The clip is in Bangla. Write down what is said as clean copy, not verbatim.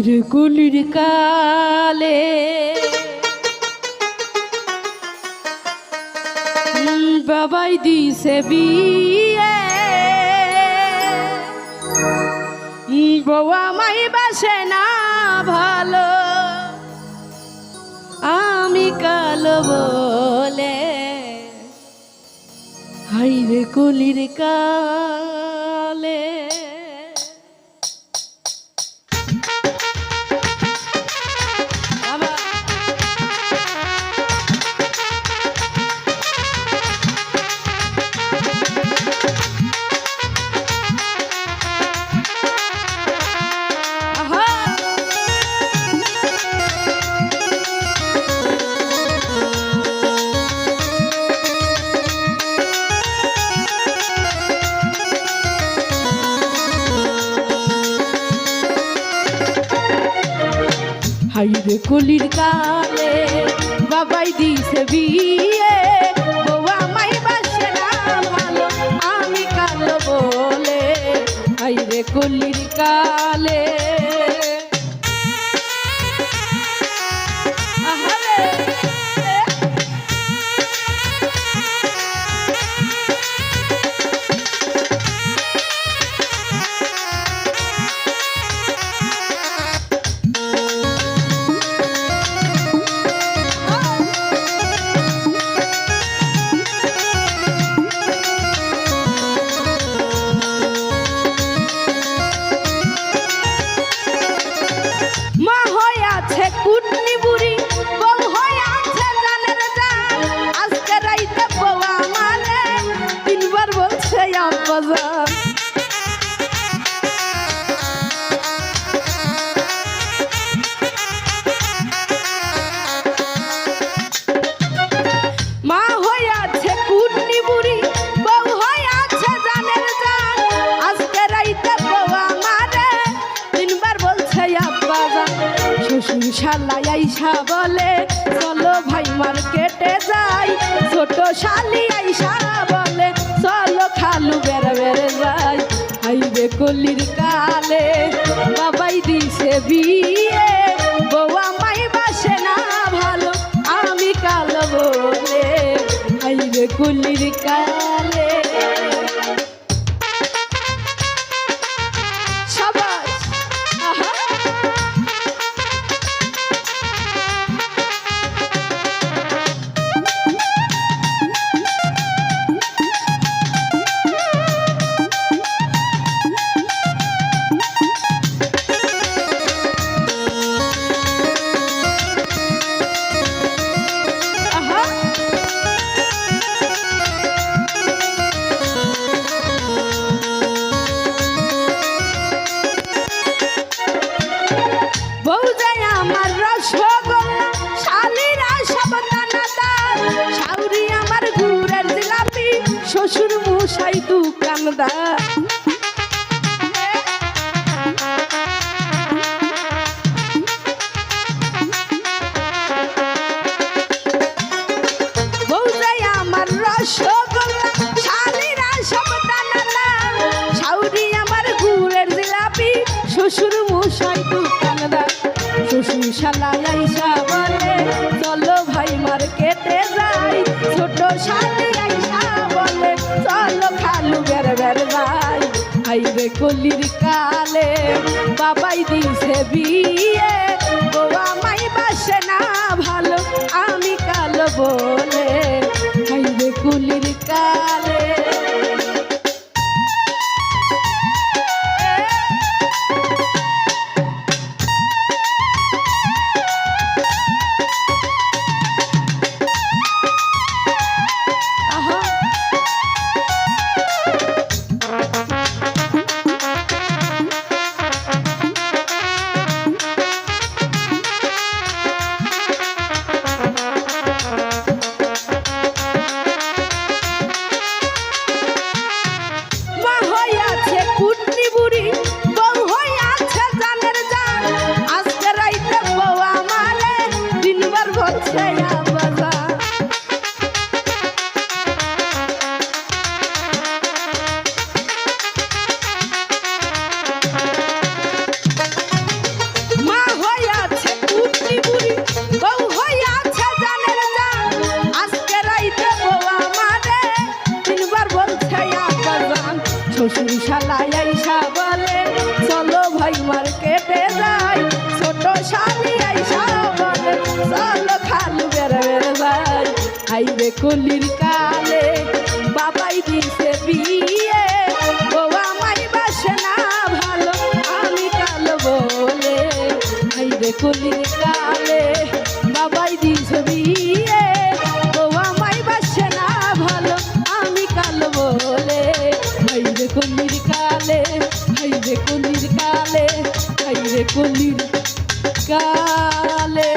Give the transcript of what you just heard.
হাইরে কলির কালে বাবাই দিছে বিয়ে বউ আমায় বাসে না ভালো আমি কালো বলে হাইরে কলির কালে হাইরে কলির কালে বাবাই দিছে বিয়ে বউ আমায় বাসে না ভালো আমি কালো বলে হাইরে কলির কালে কুটনি বুড়ি বউ হয়ে আছে জানের জান আজকে রাইতে বউ আমারে তিনবার বলছে আব্বা জান মা হয়ে আছে কুটনি বুড়ি বউ হয়ে আছে জানের জান আজকে রাইতে বউ আমারে তিনবার বলছে আব্বা জান শ্বশুর শালাই আইসা বলে চলো ভাই মার্কেটে যাই ছোট শালি আইসা বলে চলো খালু বেড়ে বেড়ে যাই হাইরে কলির কালে বাবাই দিছে বিয়ে বউ আমায় বাসে না ভালো আমি কালো বলে হাইরে কলির কালে শ্বশুর মশাই দোকানদার বউজাই আমার রসগোল্লা শালিরা সব দানাদার শাউরি আমার গুড়ের জিলাপি শ্বশুর মশাই দোকানদার শ্বশুর শালাই আইসা বলে চলো ভাই মার্কেটে যাই ছোট শালি আইসা বলে চলো খালু বেড়ে বেড়ে যাই হাইরে কলির কালে বাবাই দিছে বিয়ে বউ আমায় বাসে না ভালো আমি কালো বলে হাইরে কলির কালে শ্বশুর শালায় আইসা বলে চলো ভাই মার্কেটে যাই, ছোট শালি আইসা বলে চলো খালু বেড়ে বেড়ে যাই। আইরে কলির কালে বাবাই দিছে বিয়ে, বউ আমায় বাসে না ভালো আমি কালো বলে। আইরে কলির কালে বাবাই দিছে বিয়ে, বউ আমায় বাসে না ভালো আমি কালো বলে। আইরে কলির কালে, আইরে কলির কালে, আইরে কলির কালে।